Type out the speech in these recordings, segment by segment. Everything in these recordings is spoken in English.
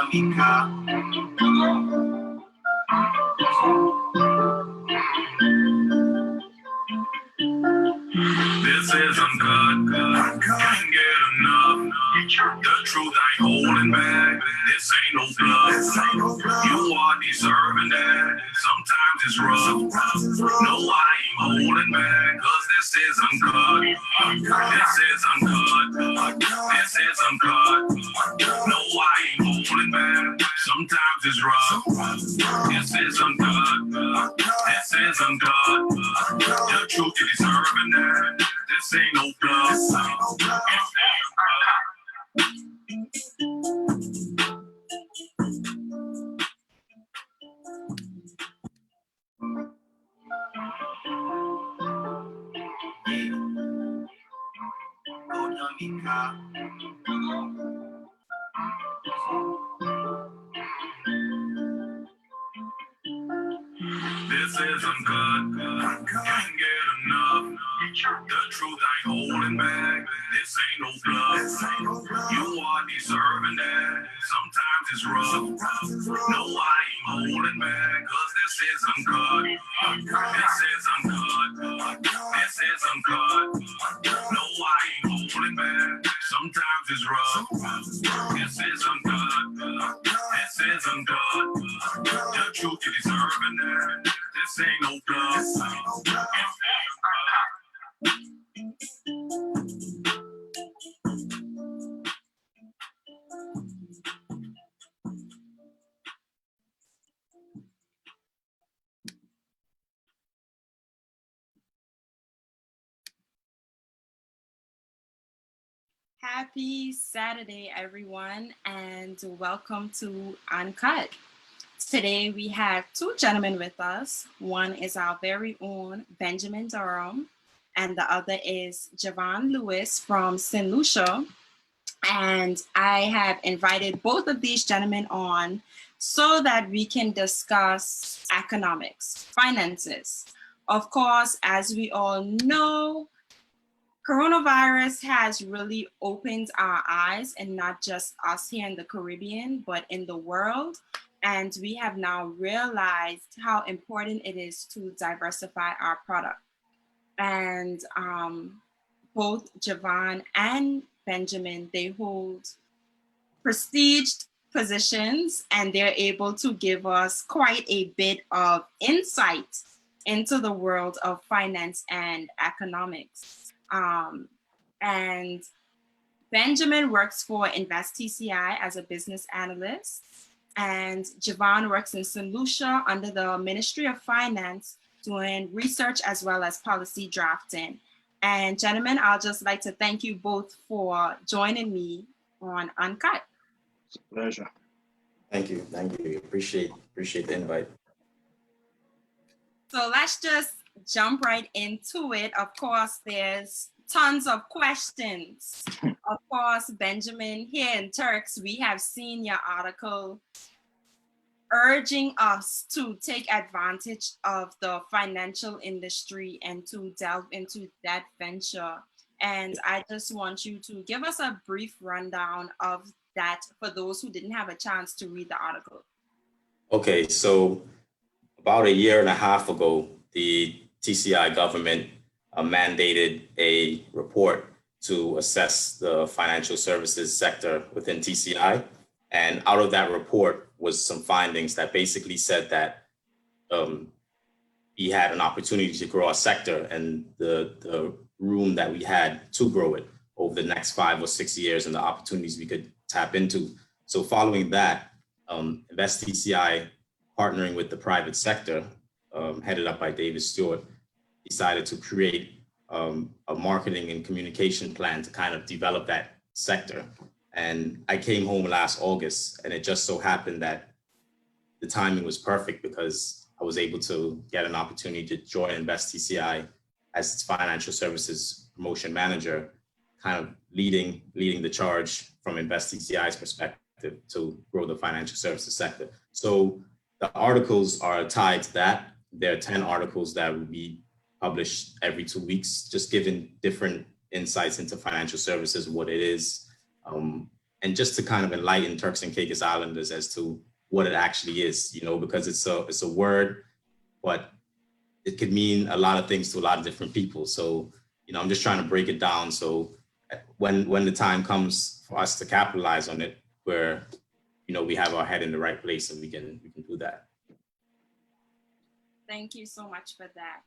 This is uncut. Can't get enough. The truth ain't holding back. This ain't no bluff. You are deserving that. Sometimes it's rough. No, I ain't holding back. Cause this is uncut. This is uncut. This is uncut. No, I ain't holding back. Sometimes it's rough. This is uncut. This is uncut. The truth you deserving that. This ain't no bluff. This ain't uncut. This is uncut. Can't get enough. The truth ain't holding back. This ain't no bluff. You are deserving that. Sometimes it's rough. No, I ain't holding back. Cause this is uncut. This is uncut. This is uncut. No, I ain't holding back. Sometimes it's rough. This is uncut. This is uncut. The truth you deserving that. This ain't no bluff. This ain't uncut. Happy Saturday, everyone, and welcome to Uncut. Today we have two gentlemen with us. One is our very own Benjamin Durham, and the other is Javan Lewis from St. Lucia. And I have invited both of these gentlemen on so that we can discuss economics, finances. Of course, as we all know, coronavirus has really opened our eyes, and not just us here in the Caribbean, but in the world. And we have now realized how important it is to diversify our product. And both Javan and Benjamin, they hold prestiged positions, and they're able to give us quite a bit of insight into the world of finance and economics. And Benjamin works for InvestTCI as a business analyst, and Javan works in St. Lucia under the Ministry of Finance doing research as well as policy drafting. And gentlemen, I'll just like to thank you both for joining me on Uncut. It's a pleasure. Thank you. Appreciate the invite. So let's just jump right into it. Of course, there's tons of questions. Of course, Benjamin, here in Turks, we have seen your article urging us to take advantage of the financial industry and to delve into that venture. And I just want you to give us a brief rundown of that for those who didn't have a chance to read the article. Okay, so about a year and a half ago, the TCI government mandated a report to assess the financial services sector within TCI. And out of that report was some findings that basically said that we had an opportunity to grow our sector, and the room that we had to grow it over the next 5 or 6 years and the opportunities we could tap into. So following that, InvestTCI, partnering with the private sector, headed up by David Stewart, decided to create a marketing and communication plan to kind of develop that sector. And I came home last August, and it just so happened that the timing was perfect because I was able to get an opportunity to join InvestTCI as its financial services promotion manager, kind of leading the charge from InvestTCI's perspective to grow the financial services sector. So the articles are tied to that. There are 10 articles that will be published every 2 weeks, just giving different insights into financial services, what it is, and just to kind of enlighten Turks and Caicos Islanders as to what it actually is, you know, because it's a word, but it could mean a lot of things to a lot of different people. So, you know, I'm just trying to break it down. So when the time comes for us to capitalize on it, where, you know, we have our head in the right place and we can do that. Thank you so much for that.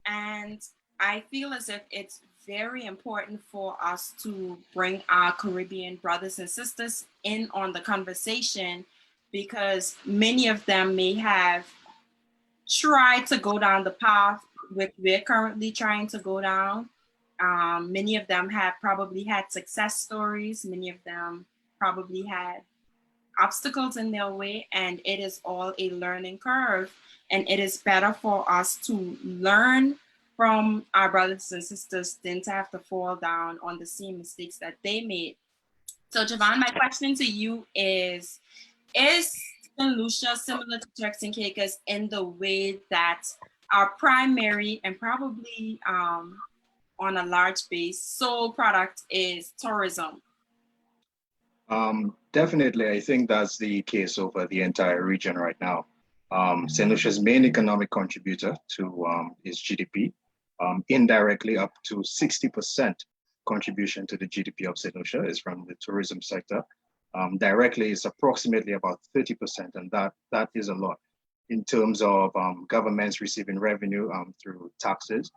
And I feel as if it's very important for us to bring our Caribbean brothers and sisters in on the conversation, because many of them may have tried to go down the path which we're currently trying to go down. Many of them have probably had success stories. Many of them probably had obstacles in their way, and it is all a learning curve. And it is better for us to learn from our brothers and sisters than to have to fall down on the same mistakes that they made. So, Javan, my question to you is St. Lucia similar to Turks and Caicos in the way that our primary and probably on a large base sole product is tourism? Definitely, I think that's the case over the entire region right now. St. Lucia's main economic contributor to is GDP, indirectly up to 60% contribution to the GDP of St. Lucia is from the tourism sector. Directly, it's approximately about 30%, and that is a lot in terms of governments receiving revenue through taxes.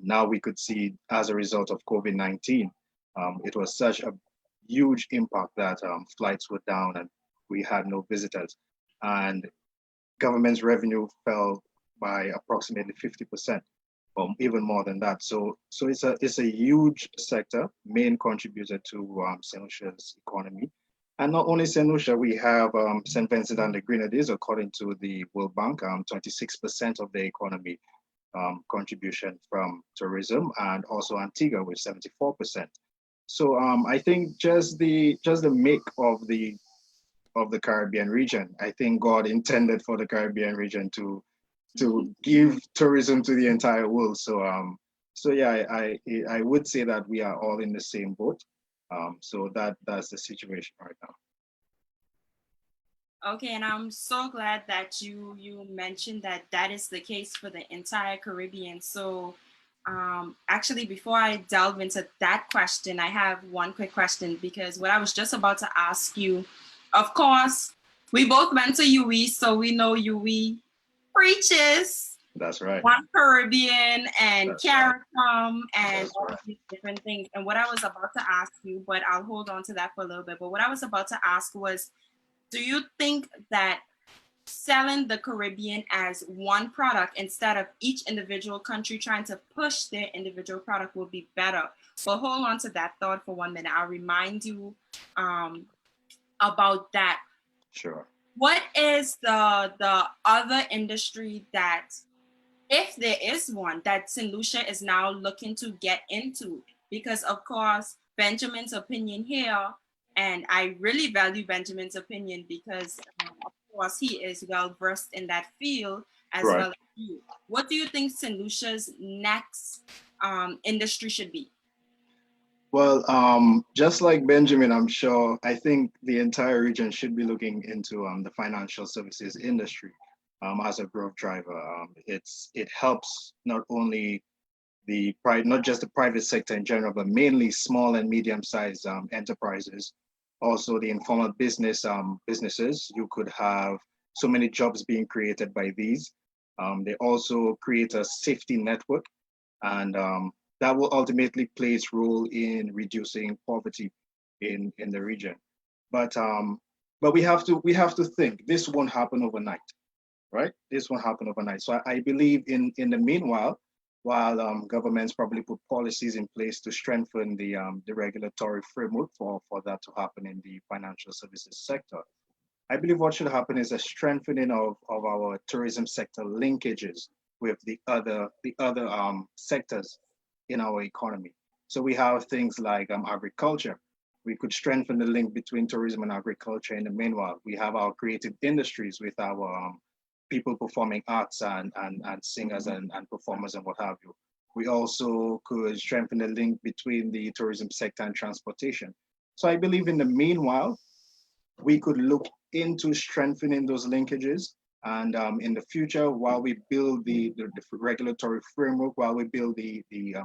Now we could see, as a result of COVID-19, it was such a huge impact that flights were down and we had no visitors, and government's revenue fell by approximately 50%, or even more than that. So it's a huge sector, main contributor to St. Lucia's economy. And not only St. Lucia, we have St. Vincent and the Grenadines, according to the World Bank, 26% of the economy contribution from tourism, and also Antigua with 74%. So I think just the make of the Caribbean region, I think God intended for the Caribbean region to give tourism to the entire world. So yeah, I would say that we are all in the same boat. So that's the situation right now. Okay, and I'm so glad that you mentioned that is the case for the entire Caribbean. So actually, before I delve into that question, I have one quick question, because what I was just about to ask you, of course, we both went to UE, so we know UE preaches. That's right. One Caribbean and CARICOM right. And That's all right. these different things. And what I was about to ask you, but I'll hold on to that for a little bit. But what I was about to ask was, do you think that selling the Caribbean as one product instead of each individual country trying to push their individual product will be better? But hold on to that thought for 1 minute. I'll remind you about that. Sure. What is the other industry that, if there is one, that St. Lucia is now looking to get into? Because of course, Benjamin's opinion here, and I really value Benjamin's opinion because of course he is well versed in that field as Right. well as you. What do you think St. Lucia's next industry should be? Well, just like Benjamin, I'm sure, I think the entire region should be looking into the financial services industry as a growth driver. It helps not only not just the private sector in general, but mainly small and medium-sized enterprises. Also, the informal businesses. You could have so many jobs being created by these. They also create a safety network, and that will ultimately play its role in reducing poverty in the region. But we have to think this won't happen overnight, right? This won't happen overnight. So I believe in the meanwhile, while governments probably put policies in place to strengthen the regulatory framework for that to happen in the financial services sector, I believe what should happen is a strengthening of our tourism sector linkages with the other sectors in our economy. So we have things like agriculture. We could strengthen the link between tourism and agriculture in the meanwhile. We have our creative industries with our people performing arts and singers and performers and what have you. We also could strengthen the link between the tourism sector and transportation. So I believe in the meanwhile, we could look into strengthening those linkages. And in the future, while we build the regulatory framework, while we build the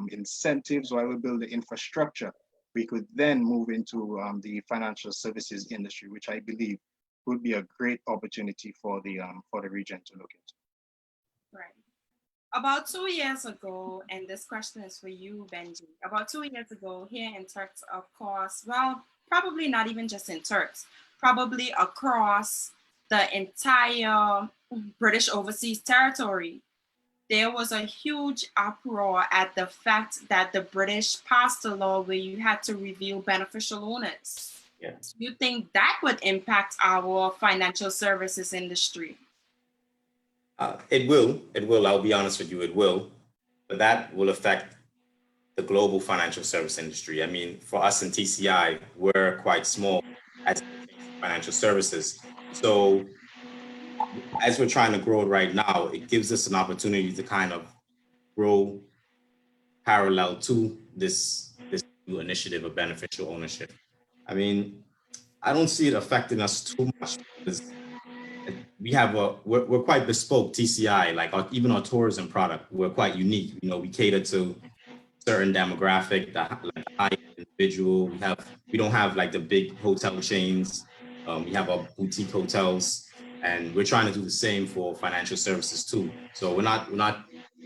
incentives, while we build the infrastructure, we could then move into the financial services industry, which I believe would be a great opportunity for the region to look into. Right. About 2 years ago, and this question is for you, Benji. About 2 years ago, here in Turks, of course, well, probably not even just in Turks, probably across the entire British overseas territory, there was a huge uproar at the fact that the British passed a law where you had to reveal beneficial owners. Yes. Do you think that would impact our financial services industry? It will. It will. I'll be honest with you. It will. But that will affect the global financial service industry. I mean, for us in TCI, we're quite small as financial services. So as we're trying to grow it right now, it gives us an opportunity to kind of grow parallel to this new initiative of beneficial ownership. I mean, I don't see it affecting us too much because we're quite bespoke TCI, like even our tourism product, we're quite unique. You know, we cater to certain demographic, like high individual. We don't have like the big hotel chains. We have our boutique hotels, and we're trying to do the same for financial services too. So we're not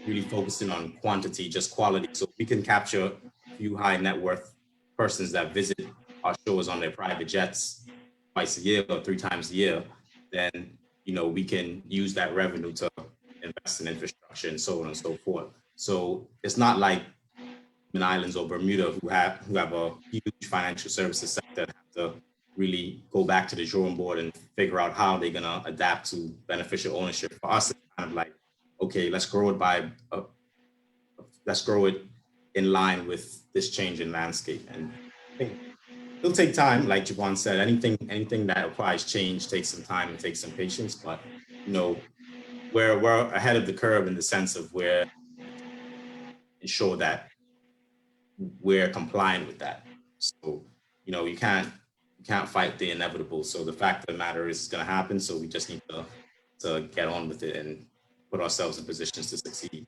really focusing on quantity, just quality. So we can capture a few high net worth persons that visit our shows on their private jets twice a year or 3 times a year. Then we can use that revenue to invest in infrastructure and so on and so forth. So it's not like Islands or Bermuda who have a huge financial services sector and have to really go back to the drawing board and figure out how they're gonna adapt to beneficial ownership. For us, it's kind of like, okay, let's grow it in line with this change in landscape. And I think it'll take time, like Javan said. Anything that requires change takes some time and takes some patience. But we're ahead of the curve in the sense of where ensure that we're compliant with that. So, you can't fight the inevitable. So the fact of the matter is it's going to happen. So we just need to get on with it and put ourselves in positions to succeed,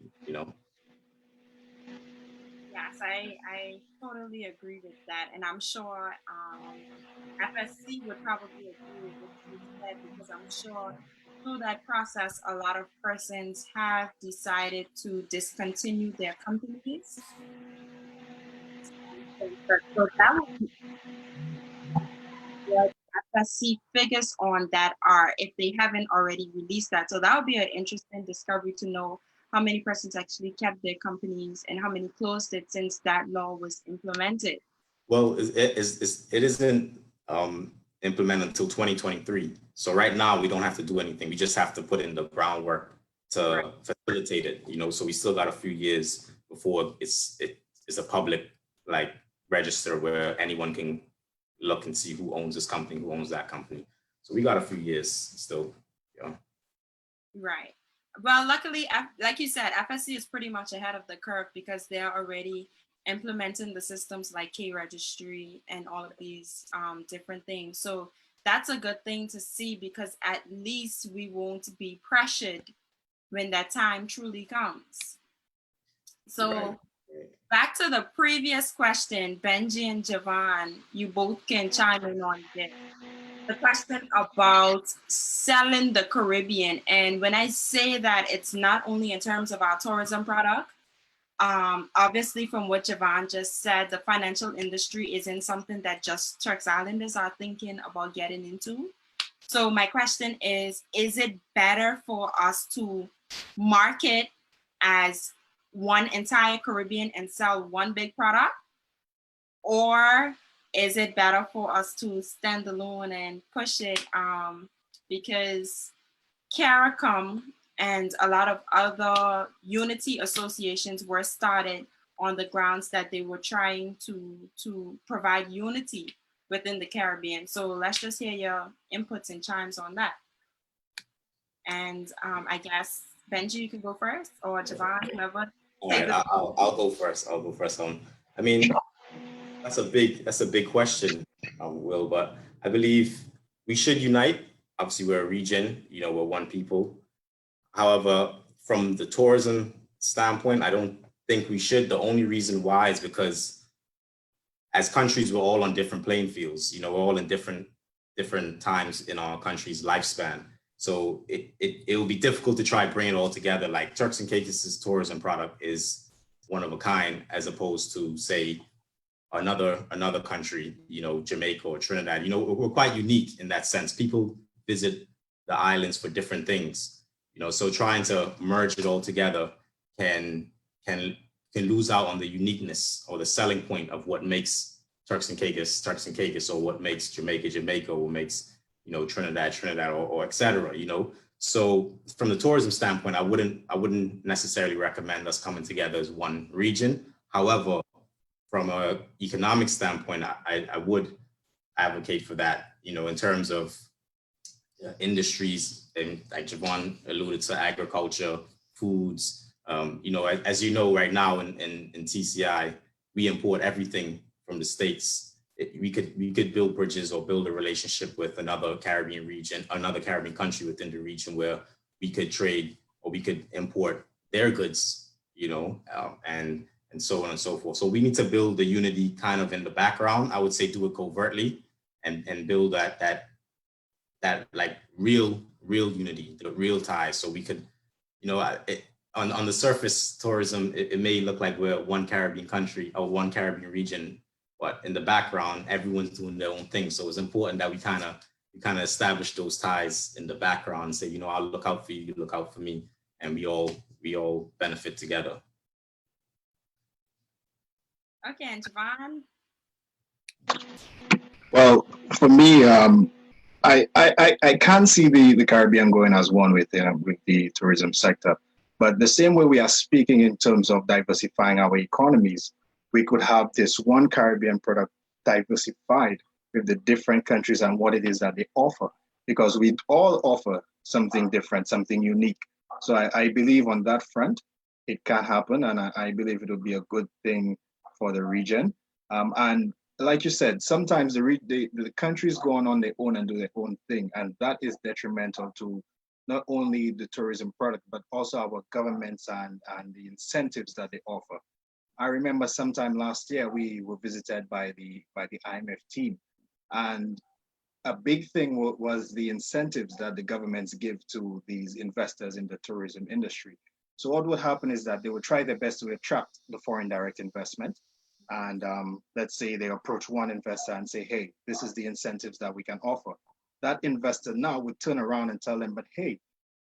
Yes, I totally agree with that. And I'm sure FSC would probably agree with what you said, because I'm sure through that process, a lot of persons have decided to discontinue their companies. So that would be what FSC figures on that are, if they haven't already released that. So that would be an interesting discovery to know how many persons actually kept their companies and how many closed it since that law was implemented. Well, it isn't implemented until 2023. So right now we don't have to do anything. We just have to put in the groundwork to facilitate it. So we still got a few years before it's a public register where anyone can look and see who owns this company, who owns that company. So we got a few years still. Right. Well, luckily, like you said, FSC is pretty much ahead of the curve because they're already implementing the systems like K-Registry and all of these different things. So that's a good thing to see, because at least we won't be pressured when that time truly comes. So back to the previous question, Benji and Javan, you both can chime in on this. The question about selling the Caribbean. And when I say that, it's not only in terms of our tourism product. Obviously, from what Javan just said, the financial industry isn't something that just Turks Islanders are thinking about getting into. So my question is it better for us to market as one entire Caribbean and sell one big product? Or is it better for us to stand alone and push it? Because CARICOM and a lot of other unity associations were started on the grounds that they were trying to provide unity within the Caribbean. So let's just hear your inputs and chimes on that. And I guess Benji, you can go first, or Javan, whoever. All right, I'll go first. I mean, that's a big question. Will, but I believe we should unite. Obviously, we're a region, we're one people. However, from the tourism standpoint, I don't think we should. The only reason why is because as countries, we're all on different playing fields. We're all in different times in our country's lifespan. So it will be difficult to try bring it all together. Like Turks and Caicos' tourism product is one of a kind, as opposed to, say, another country, Jamaica or Trinidad. We're quite unique in that sense. People visit the islands for different things, so trying to merge it all together can lose out on the uniqueness or the selling point of what makes Turks and Caicos, or what makes Jamaica, or what makes Trinidad, or et cetera. So from the tourism standpoint, I wouldn't necessarily recommend us coming together as one region. However, from an economic standpoint, I would advocate for that, in terms of industries, and like Javan alluded to, agriculture, foods. As you know, right now in TCI, we import everything from the States. We could build bridges or build a relationship with another Caribbean country within the region, where we could trade or we could import their goods, and so on and so forth. So we need to build the unity kind of in the background. I would say do it covertly and build that like real unity, the real ties. So we could, on the surface, tourism, it may look like we're one Caribbean country or one Caribbean region, but in the background, everyone's doing their own thing. So it's important that we kind of establish those ties in the background and say, I'll look out for you, you look out for me, and we all benefit together. Okay, and Javan? Well, for me, I can't see the Caribbean going as one with the tourism sector. But the same way we are speaking in terms of diversifying our economies, we could have this one Caribbean product diversified with the different countries and what it is that they offer, because we all offer something different, something unique. So I believe on that front, it can happen, and I believe it will be a good thing for the region. And like you said, sometimes the countries go on their own and do their own thing, and that is detrimental to not only the tourism product, but also our governments and the incentives that they offer. I remember sometime last year we were visited by the IMF team, and a big thing was the incentives that the governments give to these investors in the tourism industry. So what would happen is that they would try their best to attract the foreign direct investment. And let's say they approach one investor and say, hey, this is the incentives that we can offer. That investor now would turn around and tell them, but hey,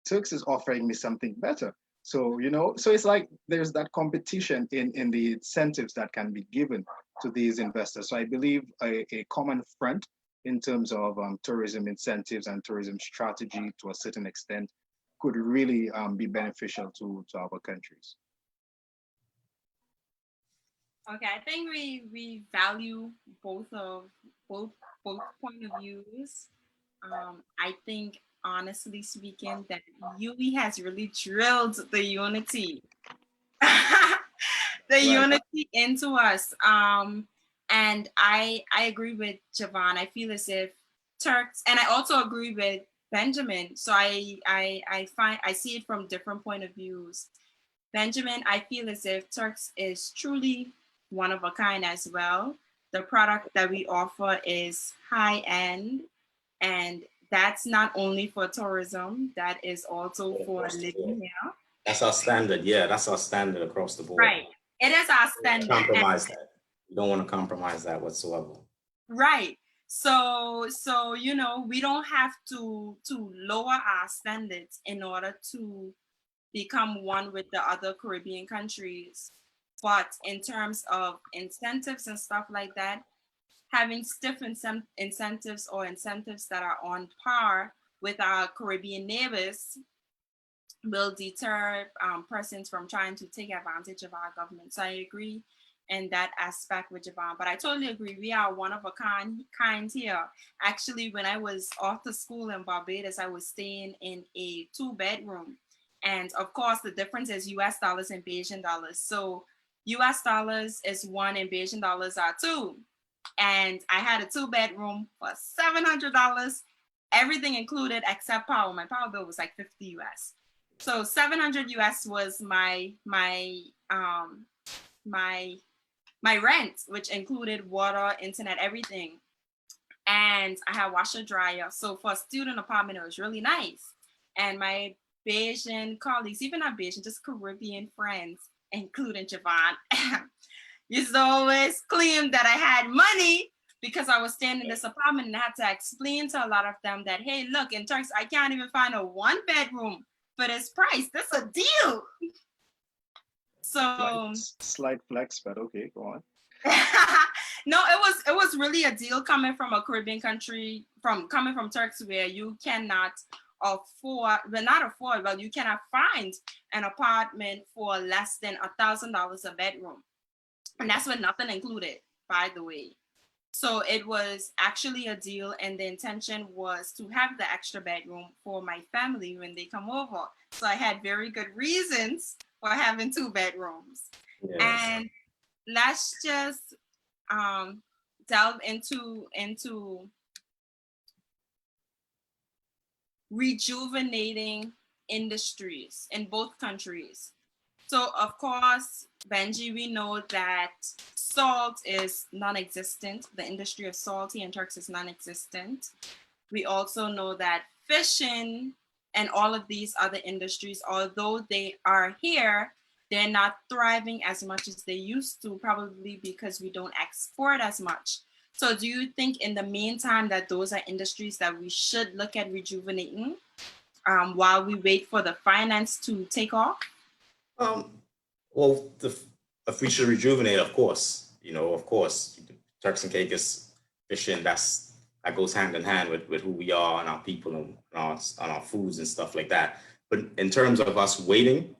Turks is offering me something better. So, so it's like there's that competition in the incentives that can be given to these investors. So I believe a common front in terms of tourism incentives and tourism strategy to a certain extent could really be beneficial to our countries. Okay, I think we value both point of views. I think, honestly speaking, that UE has really drilled the unity, unity into us. And I agree with Javan. I feel as if Turks, and I also agree with Benjamin. So I see it from different point of views. Benjamin, I feel as if Turks is truly one of a kind as well. The product that we offer is high end, and that's not only for tourism, that is also for living here. That's our standard. Yeah, that's our standard across the board. Right. It is our standard. Compromise that. You don't want to compromise that whatsoever. Right. So we don't have to lower our standards in order to become one with the other Caribbean countries. But in terms of incentives and stuff like that, having stiff incentives or incentives that are on par with our Caribbean neighbors will deter persons from trying to take advantage of our government. So I agree in that aspect with Javan, but I totally agree. We are one of a kind here. Actually, when I was off to school in Barbados, I was staying in a 2-bedroom. And of course, the difference is US dollars and Bajan dollars. So US dollars is 1 and Bajan dollars are 2. and I had a 2-bedroom for $700, everything included except power. My power bill was like 50 US. So 700 US was my rent, which included water, internet, everything. And I had washer dryer. So for a student apartment, it was really nice. And my Bayesian colleagues, even not Bayesian, just Caribbean friends, including Javan, used to always claim that I had money because I was staying in this apartment, and I had to explain to a lot of them that, hey, look, in Turks, I can't even find a 1-bedroom for this price. This is a deal. So slight flex, but okay, go on. No, it was really a deal coming from a Caribbean country, coming from Turks, where you cannot afford, well, not afford, but you cannot find an apartment for less than $1,000 a bedroom. And that's with nothing included, by the way. So it was actually a deal, and the intention was to have the extra bedroom for my family when they come over. So I had very good reasons for having 2 bedrooms. Yes. And let's just delve into rejuvenating industries in both countries. So of course, Benji, we know that salt is non-existent. The industry of salt here in Turks is non-existent. We also know that fishing and all of these other industries, although they are here, they're not thriving as much as they used to, probably because we don't export as much. So do you think in the meantime that those are industries that we should look at rejuvenating while we wait for the finance to take off? Well, if we should rejuvenate, of course, Turks and Caicos fishing, that goes hand in hand with who we are and our people and our foods and stuff like that. But in terms of us waiting,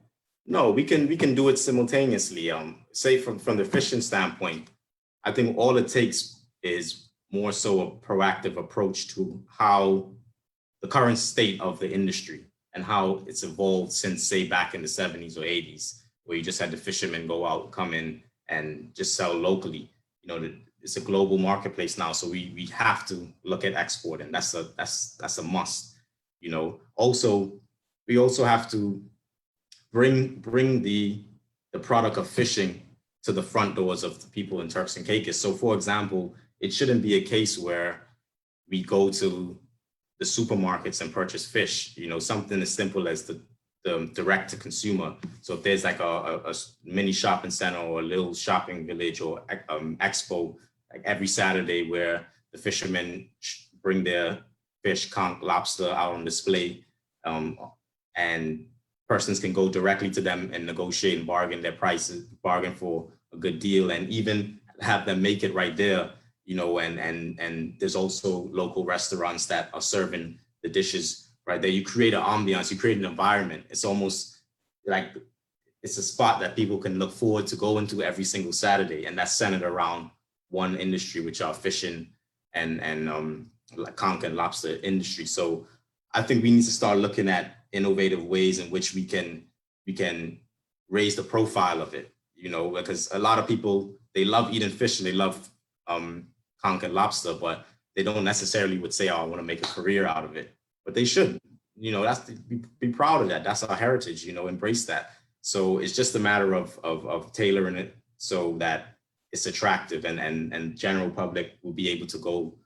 no, we can do it simultaneously. Say from the fishing standpoint, I think all it takes is more so a proactive approach to how the current state of the industry and how it's evolved since, say, back in the 70s or 80s, where you just had the fishermen go out, come in and just sell locally. It's a global marketplace now, so we have to look at export, and that's a must. Also, we also have to bring the product of fishing to the front doors of the people in Turks and Caicos. So, for example, it shouldn't be a case where we go to the supermarkets and purchase fish. Something as simple as the direct to consumer. So if there's like a mini shopping center or a little shopping village or expo, like every Saturday, where the fishermen bring their fish, conch, lobster out on display, and persons can go directly to them and negotiate and bargain their prices, bargain for a good deal, and even have them make it right there. And there's also local restaurants that are serving the dishes right there. You create an ambiance, you create an environment. It's almost like it's a spot that people can look forward to going to every single Saturday, and that's centered around one industry, which are fishing and like conch and lobster industry. So I think we need to start looking at innovative ways in which we can raise the profile of it. Because a lot of people, they love eating fish and they love conch and lobster, but they don't necessarily would say, "Oh, I want to make a career out of it." But they should. Be proud of that. That's our heritage. Embrace that. So it's just a matter of tailoring it so that it's attractive, and general public will be able to go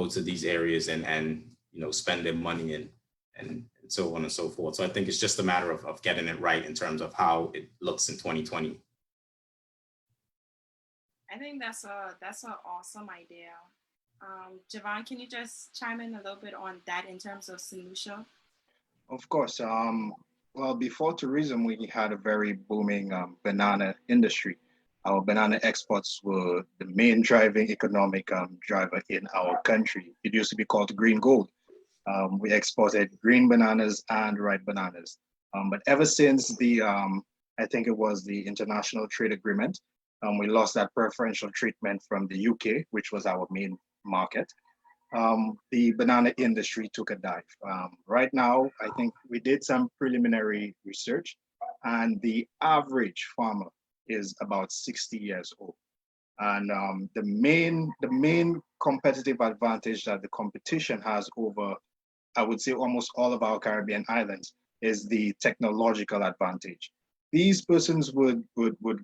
to these areas and spend their money and so on and so forth. So I think it's just a matter of getting it right in terms of how it looks in 2020. I think that's an awesome idea. Javan, can you just chime in a little bit on that in terms of St. Lucia? Of course. Well, before tourism, we had a very booming banana industry. Our banana exports were the main driving economic driver in our country. It used to be called green gold. We exported green bananas and ripe bananas. But ever since I think it was the International Trade Agreement, we lost that preferential treatment from the UK, which was our main market. The banana industry took a dive. Right now, I think we did some preliminary research, and the average farmer is about 60 years old. And the main competitive advantage that the competition has over, I would say, almost all of our Caribbean islands is the technological advantage. These persons would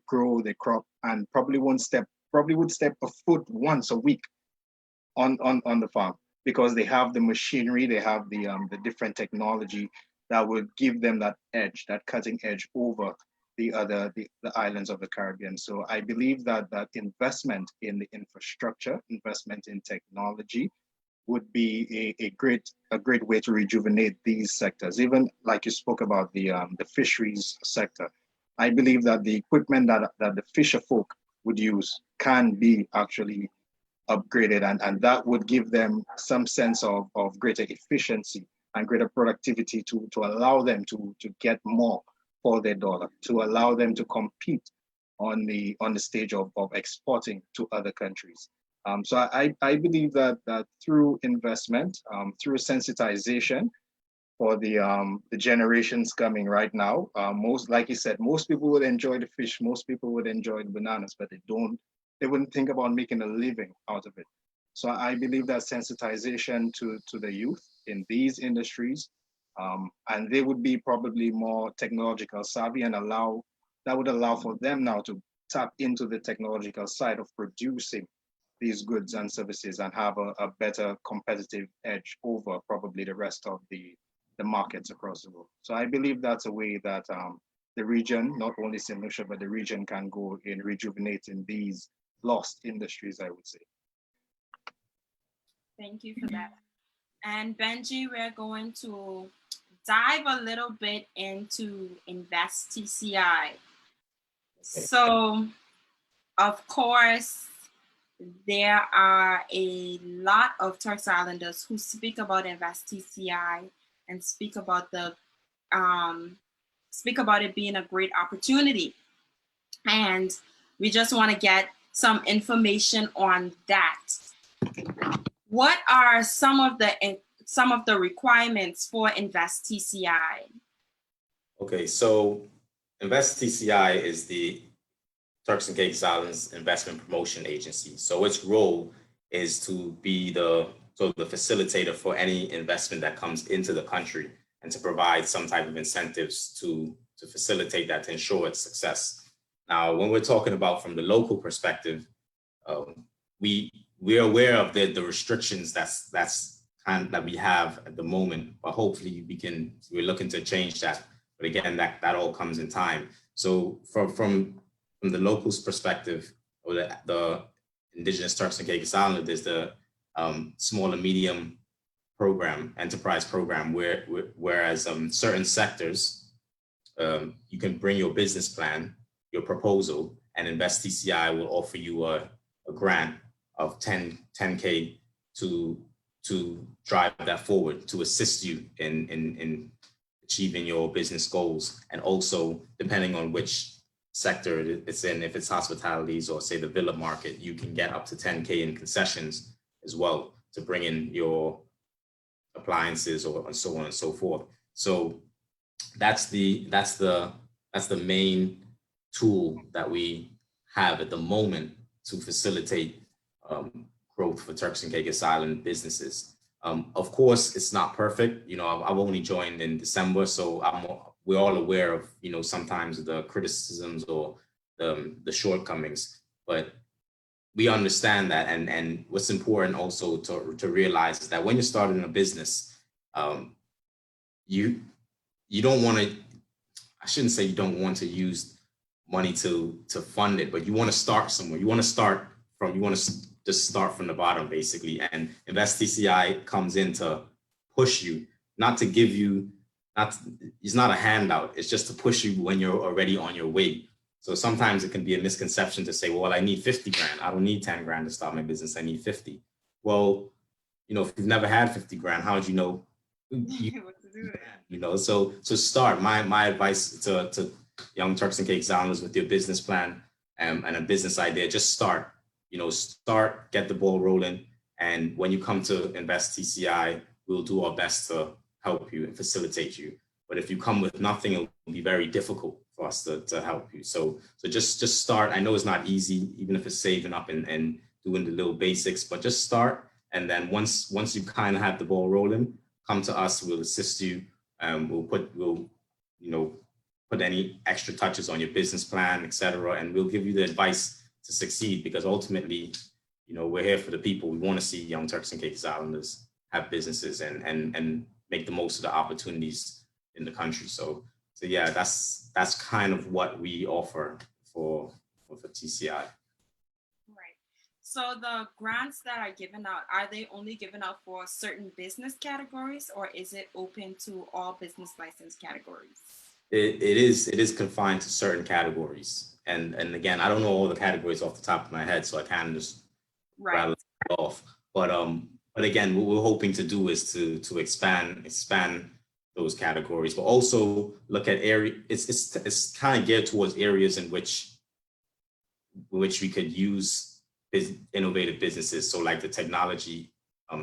grow the crop and probably would step a foot once a week on the farm, because they have the machinery, they have the different technology that would give them that edge, that cutting edge over the islands of the Caribbean. So I believe that investment in the infrastructure, investment in technology would be a great way to rejuvenate these sectors. Even like you spoke about the fisheries sector, I believe that the equipment that the fisher folk would use can be actually upgraded, and that would give them some sense of greater efficiency and greater productivity to allow them to get more for their dollar, to allow them to compete on the stage of exporting to other countries. So I believe that through investment, through sensitization for the generations coming right now, most, like you said, most people would enjoy the fish, most people would enjoy the bananas, but they wouldn't think about making a living out of it. So I believe that sensitization to the youth in these industries, and they would be probably more technological savvy, and that would allow for them now to tap into the technological side of producing these goods and services and have a better competitive edge over probably the rest of the markets across the world. So I believe that's a way that the region, not only St. Lucia, but the region can go in rejuvenating these lost industries, I would say. Thank you for that. And Benji, we're going to dive a little bit into Invest TCI. So, of course, there are a lot of Turks Islanders who speak about Invest TCI and speak about it being a great opportunity. And we just want to get some information on that. What are some of the requirements for Invest TCI? Okay, so Invest TCI is the Turks and Caicos Islands Investment Promotion Agency. So its role is to be the facilitator for any investment that comes into the country, and to provide some type of incentives to facilitate that, to ensure its success. Now, when we're talking about from the local perspective, we're aware of the restrictions that we have at the moment, but hopefully we're looking to change that. But again, that all comes in time. So from the locals' perspective, or the indigenous Turks and Caicos Islanders, there's the small and medium enterprise program, whereas certain sectors, you can bring your business plan, your proposal, and Invest TCI will offer you a grant of 10K to drive that forward, to assist you in achieving your business goals. And also, depending on which sector it's in, if it's hospitalities or say the villa market, you can get up to 10K in concessions as well to bring in your appliances and so on and so forth. So that's the main tool that we have at the moment to facilitate growth for Turks and Caicos Island businesses. Of course, it's not perfect. I've only joined in December, so we're all aware of sometimes the criticisms or the shortcomings, but we understand that. And what's important also to realize is that when you're starting a business, you don't want to, I shouldn't say you don't want to use money to fund it, but you want to start somewhere. You want to just start from the bottom, basically. And Invest TCI comes in to push you, not to give you, it's not a handout. It's just to push you when you're already on your way. So sometimes it can be a misconception to say, well, I need 50 grand. I don't need 10 grand to start my business. I need 50. Well, if you've never had 50 grand, how would you know? So start. My advice to young Turks and Caicos Islanders with your business plan and a business idea, just start. Get the ball rolling. And when you come to Invest TCI, we'll do our best to help you and facilitate you. But if you come with nothing, it will be very difficult for us to help you. So just start. I know it's not easy, even if it's saving up and doing the little basics, but just start. And then once you kind of have the ball rolling, come to us. We'll assist you. We'll put any extra touches on your business plan, etc., and we'll give you the advice to succeed. Because ultimately, we're here for the people. We want to see young Turks and Caicos Islanders have businesses and make the most of the opportunities in the country. So yeah, that's kind of what we offer for TCI. Right. So the grants that are given out, are they only given out for certain business categories, or is it open to all business license categories? It is confined to certain categories. And again, I don't know all the categories off the top of my head, so I kind of just rattle it off. But again, what we're hoping to do is to expand those categories, but also look at it's kind of geared towards areas in which we could use innovative businesses. So like the technology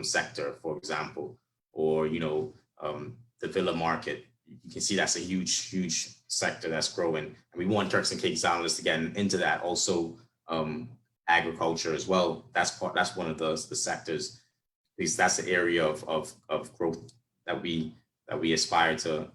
sector, for example, or the villa market. You can see that's a huge sector that's growing, and we want Turks and Caicos Islanders to get into that. Also, agriculture as well. That's one of the sectors, because that's the area of growth that we aspire to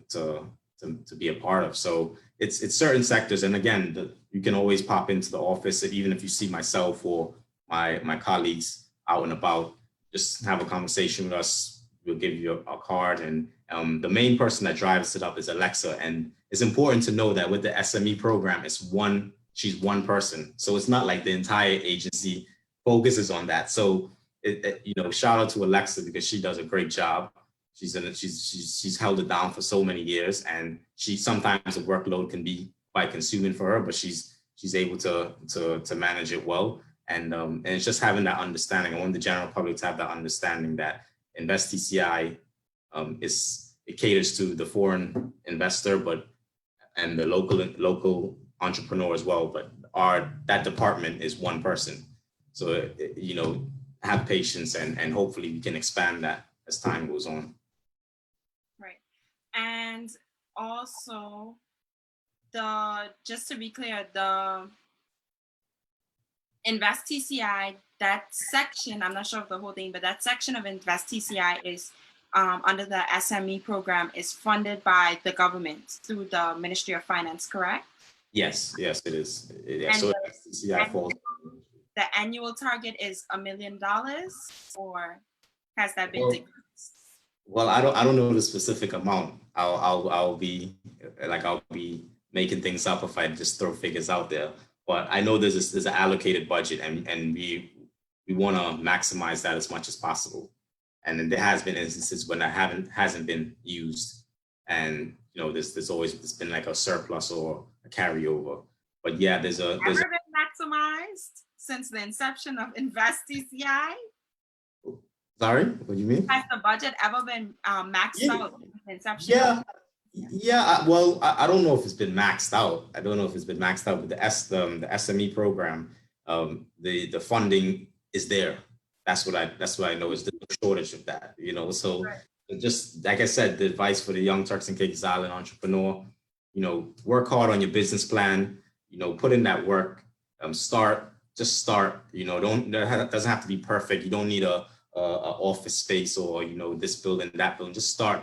be a part of. So it's certain sectors, and again, you can always pop into the office, even if you see myself or my colleagues out and about. Just have a conversation with us. We'll give you a card, and the main person that drives it up is Alexa. And it's important to know that with the SME program, she's one person. So it's not like the entire agency focuses on that. So shout out to Alexa, because she does a great job. She's held it down for so many years, and sometimes the workload can be quite consuming for her, but she's able to manage it well. And it's just having that understanding. I want the general public to have that understanding that Invest TCI it caters to the foreign investor, and the local entrepreneur as well. But that department is one person. So have patience, and hopefully we can expand that as time goes on. Right. And also, just to be clear, the Invest TCI, that section, I'm not sure of the whole thing, but that section of Invest TCI is under the SME program, is funded by the government through the Ministry of Finance, correct? Yes, it is. Yeah. And so TCI falls. The annual target is $1 million, or has that been decreased? Well, I don't know the specific amount. I'll be making things up if I just throw figures out there. But I know there's an allocated budget, and we want to maximize that as much as possible. And then there has been instances when that hasn't been used, and there's been like a surplus or a carryover. But yeah, there's ever been maximized since the inception of Invest TCI? Sorry, what do you mean? Has the budget ever been maxed out since the inception? Yeah. Well, I don't know if it's been maxed out. I don't know if it's been maxed out, but the SME program, the funding is there. That's what I know is the shortage of that. So right. Just like I said, the advice for the young Turks and Caicos Island entrepreneur, work hard on your business plan. Put in that work. Start. It doesn't have to be perfect. You don't need a office space or this building, that building. Just start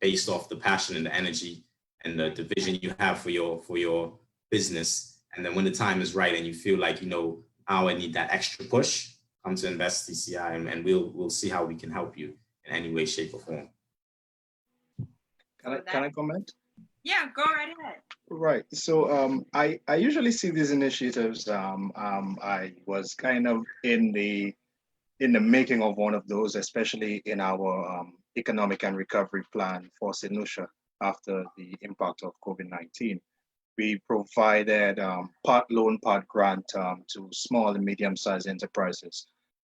based off the passion and the energy and the vision you have for your business. And then when the time is right and you feel like now I need that extra push, come to Invest TCI, and we'll see how we can help you in any way, shape, or form. Can I comment? Yeah, go right ahead. Right. So I usually see these initiatives. I was kind of in the making of one of those, especially in our economic and recovery plan for St. Lucia after the impact of COVID-19. We provided part loan, part grant to small and medium-sized enterprises.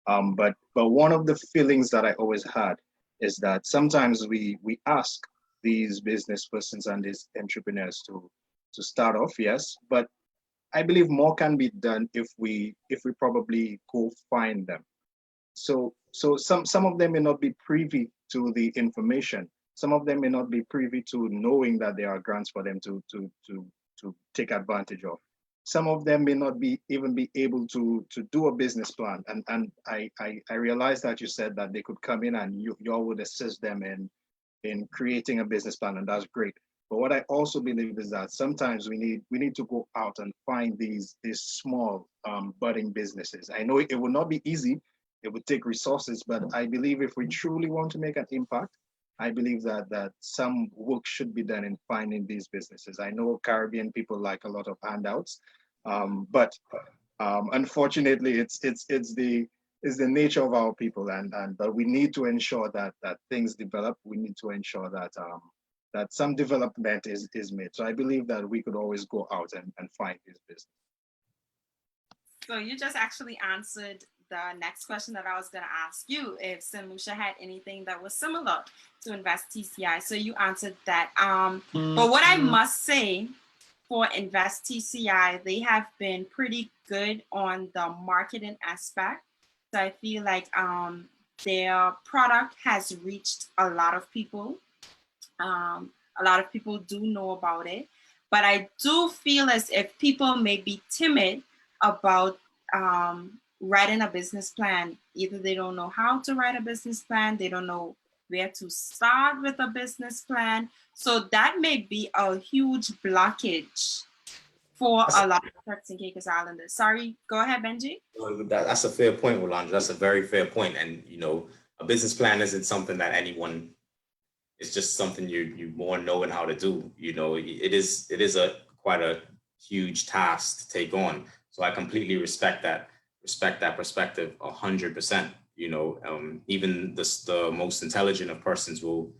But one of the feelings that I always had is that sometimes we ask these business persons and these entrepreneurs to start off, yes, but I believe more can be done if we probably go find them. So some of them may not be privy to the information. Some of them may not be privy to knowing that there are grants for them to to take advantage of. Some of them may not even be able to do a business plan. And I realize that you said that they could come in and you all would assist them in creating a business plan, and that's great. But what I also believe is that sometimes we need to go out and find these small budding businesses. I know it will not be easy, it would take resources, but I believe if we truly want to make an impact, I believe that some work should be done in finding these businesses. I know Caribbean people like a lot of handouts, but unfortunately, it's the nature of our people, and but we need to ensure that things develop. We need to ensure that that some development is made. So I believe that we could always go out and find this business. So you just actually answered the next question that I was going to ask you, if St. Lucia had anything that was similar to Invest TCI. So you answered that. But what I must say for Invest TCI, they have been pretty good on the marketing aspect. So I feel like their product has reached a lot of people. A lot of people do know about it. But I do feel as if people may be timid about writing a business plan. Either they don't know how to write a business plan, they don't know where to start with a business plan. So that may be a huge blockage for a lot of Turks and Caicos Islanders. Sorry, go ahead, Benji. That's a fair point, Rolanda. That's a very fair point. And, you know, a business plan isn't something that anyone, it's just something you more knowing how to do. You know, it is quite a huge task to take on. So I completely respect that perspective 100%. You know, even the most intelligent of persons will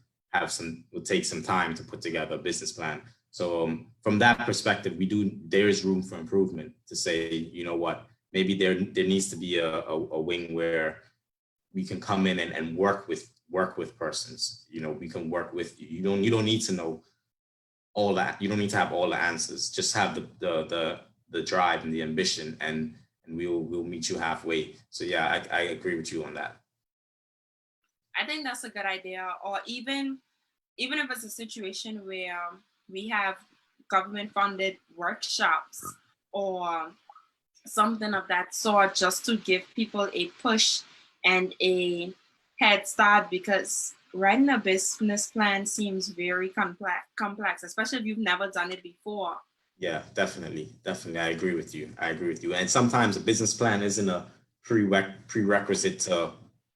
take some time to put together a business plan. So from that perspective, there is room for improvement to say, you know what, maybe there needs to be a wing where we can come in and work with persons. You know, we can work with you. You don't need to know all that. You don't need to have all the answers. Just have the drive and the ambition, and we'll meet you halfway. So yeah, I agree with you on that. I think that's a good idea. Or even if it's a situation where we have government funded workshops or something of that sort, just to give people a push and a head start, because writing a business plan seems very complex, especially if you've never done it before. Yeah, definitely. I agree with you. And sometimes a business plan isn't a prerequisite to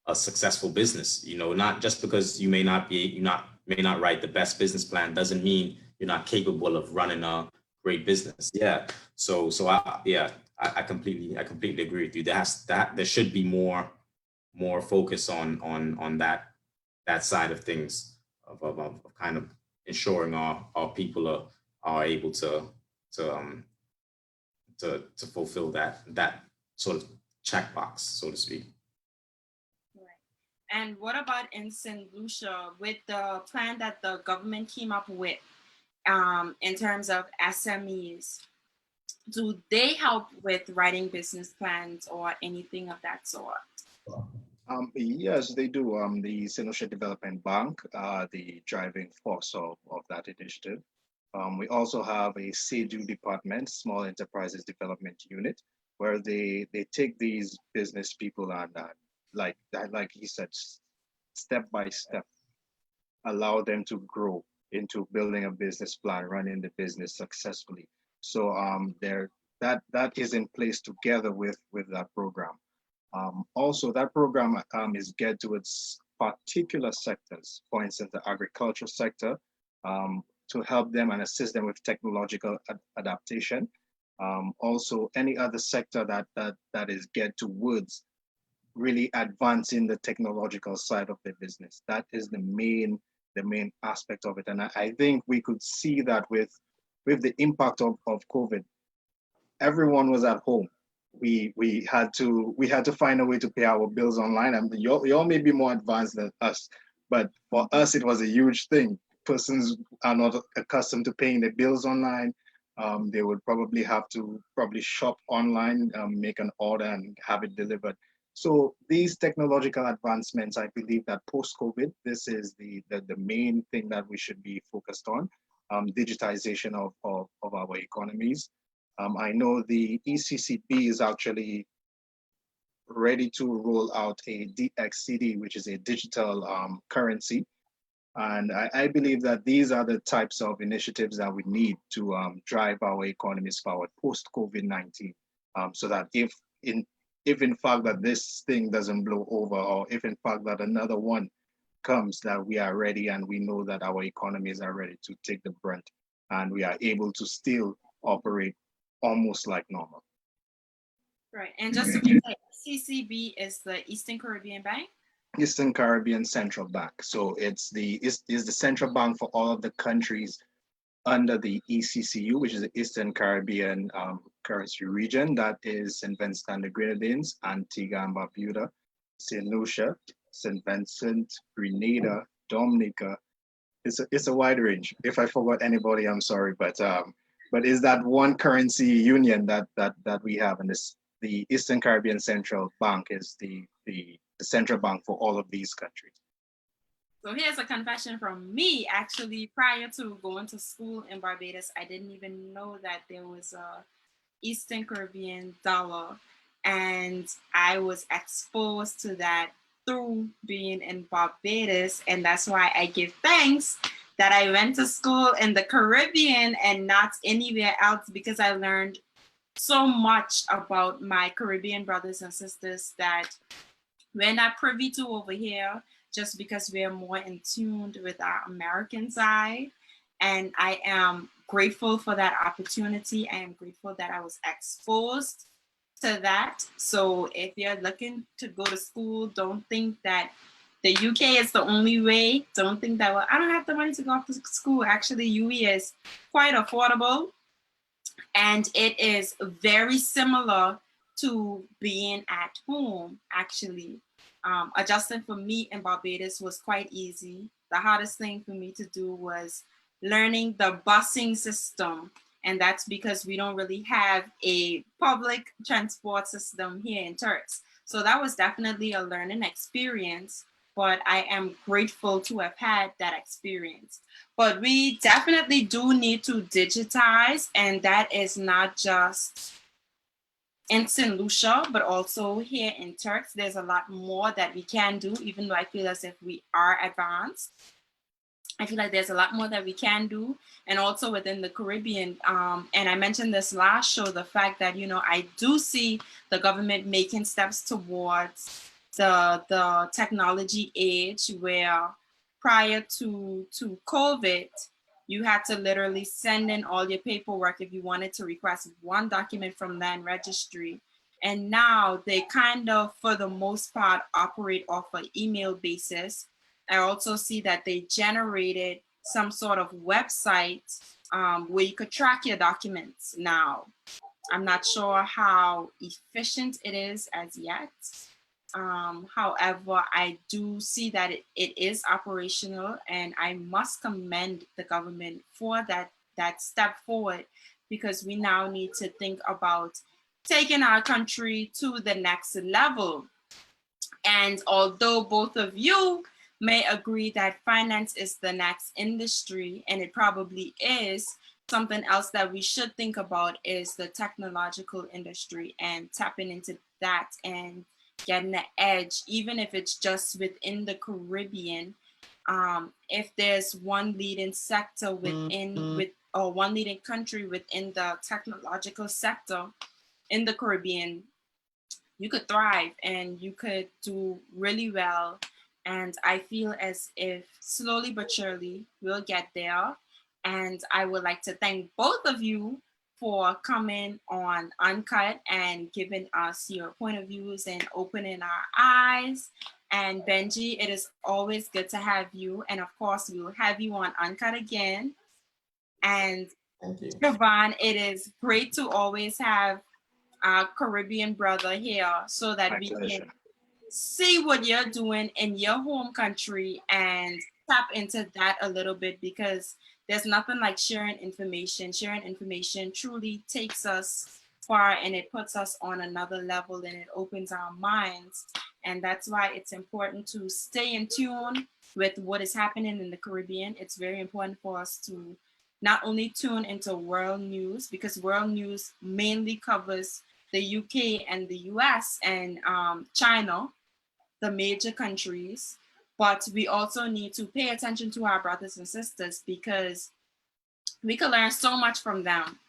a successful business. You know, not just because you may not write the best business plan doesn't mean you're not capable of running a great business. Yeah. So I completely agree with you. There should be more focus on that side of things of kind of ensuring our people are able to fulfill that sort of checkbox, so to speak. Right. And what about in St. Lucia with the plan that the government came up with in terms of SMEs? Do they help with writing business plans or anything of that sort? Yes, they do. The St. Lucia Development Bank, the driving force of that initiative. We also have a SEDU department, Small Enterprises Development Unit, where they take these business people and like he said, step by step, allow them to grow into building a business plan, running the business successfully. So that is in place together with that program. Also, that program is geared towards particular sectors, for instance, the agriculture sector, to help them and assist them with technological adaptation. Also, any other sector that is geared towards really advancing the technological side of the business. That is the main aspect of it. And I think we could see that with the impact of COVID. Everyone was at home. We had to find a way to pay our bills online. And y'all may be more advanced than us, but for us it was a huge thing. Persons are not accustomed to paying their bills online. They would probably have to shop online, make an order and have it delivered. So these technological advancements, I believe that post-COVID, this is the main thing that we should be focused on. digitization of our economies. I know the ECCB is actually ready to roll out a DXCD, which is a digital currency. And I believe that these are the types of initiatives that we need to drive our economies forward post COVID-19, so that if in fact that this thing doesn't blow over, or if in fact that another one comes, that we are ready and we know that our economies are ready to take the brunt and we are able to still operate almost like normal. Right. And just to be clear, CCB is the Eastern Caribbean Bank? Eastern Caribbean Central Bank. So it's the central bank for all of the countries under the ECCU, which is the Eastern Caribbean currency region. That is St. Vincent and the Grenadines, Antigua and Barbuda, St. Lucia, St. Vincent, Grenada, Dominica. It's a wide range. If I forgot anybody, I'm sorry, but is that one currency union that we have, and this the Eastern Caribbean Central Bank is the central bank for all of these countries. So here's a confession from me. Actually, prior to going to school in Barbados, I didn't even know that there was a Eastern Caribbean dollar, and I was exposed to that through being in Barbados, and that's why I give thanks that I went to school in the Caribbean and not anywhere else, because I learned so much about my Caribbean brothers and sisters that we're not privy to over here, just because we're more in tune with our American side. And I am grateful for that opportunity. I am grateful that I was exposed to that. So if you're looking to go to school, don't think that the UK is the only way. Don't think that, well, I don't have the money to go off to school. Actually, UE is quite affordable. And it is very similar to being at home, actually. Adjusting for me in Barbados was quite easy. The hardest thing for me to do was learning the busing system. And that's because we don't really have a public transport system here in Turks. So that was definitely a learning experience, but I am grateful to have had that experience. But we definitely do need to digitize, and that is not just in St. Lucia, but also here in Turks. There's a lot more that we can do, even though I feel as if we are advanced. I feel like there's a lot more that we can do, and also within the Caribbean. And I mentioned this last show, the fact that, I do see the government making steps towards the technology age, where prior to COVID, you had to literally send in all your paperwork if you wanted to request one document from land registry. And now they kind of, for the most part, operate off an email basis. I also see that they generated some sort of website where you could track your documents now. I'm not sure how efficient it is as yet. However, I do see that it is operational, and I must commend the government for that step forward, because we now need to think about taking our country to the next level. And although both of you may agree that finance is the next industry, and it probably is, something else that we should think about is the technological industry, and tapping into that and getting the edge, even if it's just within the Caribbean. If there's one leading sector or one leading country within the technological sector in the Caribbean, you could thrive and you could do really well. And I feel as if slowly but surely we'll get there. And I would like to thank both of you for coming on Uncut and giving us your point of views and opening our eyes. And Benji, it is always good to have you. And of course, we will have you on Uncut again. And Thank you. Javan, it is great to always have our Caribbean brother here, so that My we pleasure. can see what you're doing in your home country and tap into that a little bit, because there's nothing like sharing information. Sharing information truly takes us far, and it puts us on another level, and it opens our minds. And that's why it's important to stay in tune with what is happening in the Caribbean. It's very important for us to not only tune into world news, because world news mainly covers the UK and the US and China, the major countries, but we also need to pay attention to our brothers and sisters because we can learn so much from them.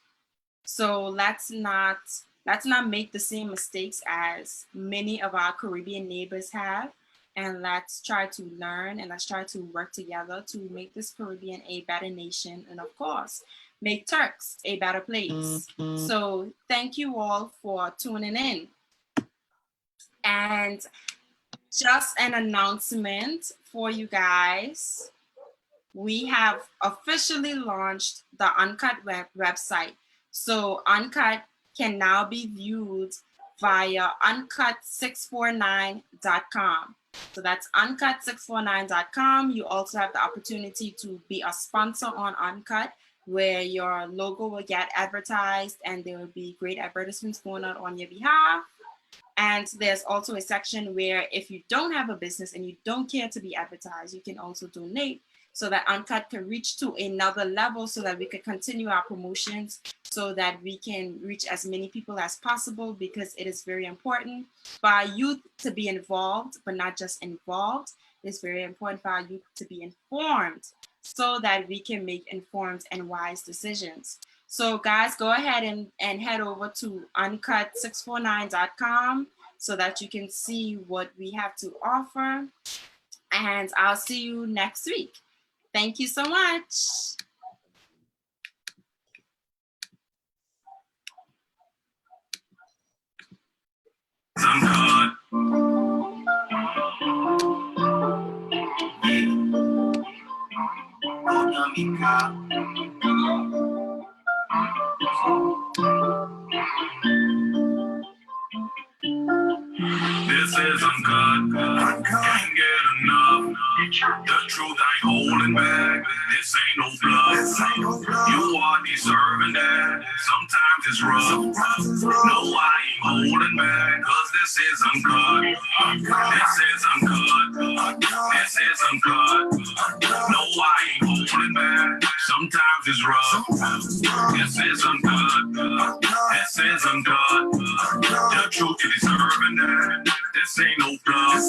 So let's not make the same mistakes as many of our Caribbean neighbors have. And let's try to learn and let's try to work together to make this Caribbean a better nation. And of course, make Turks a better place. So thank you all for tuning in. And just an announcement for you guys. We have officially launched the Uncut website. So Uncut can now be viewed via uncut649.com. So that's uncut649.com. You also have the opportunity to be a sponsor on Uncut, where your logo will get advertised and there will be great advertisements going on your behalf. And there's also a section where if you don't have a business and you don't care to be advertised, you can also donate so that Uncut can reach to another level so that we can continue our promotions so that we can reach as many people as possible, because it is very important for our youth to be involved, but not just involved. It's very important for our youth to be informed so that we can make informed and wise decisions. So guys, go ahead and head over to uncut649.com so that you can see what we have to offer. And I'll see you next week. Thank you so much. This is uncut. Can't get enough. The truth ain't holding back. This ain't no bluff. You are deserving that. Sometimes it's rough. No, I ain't holding back. Cause this is uncut. This is uncut. This is uncut. No, I ain't holding back. Sometimes it's rough. This is uncut. This is uncut. The truth is deserving that. This ain't no bluff.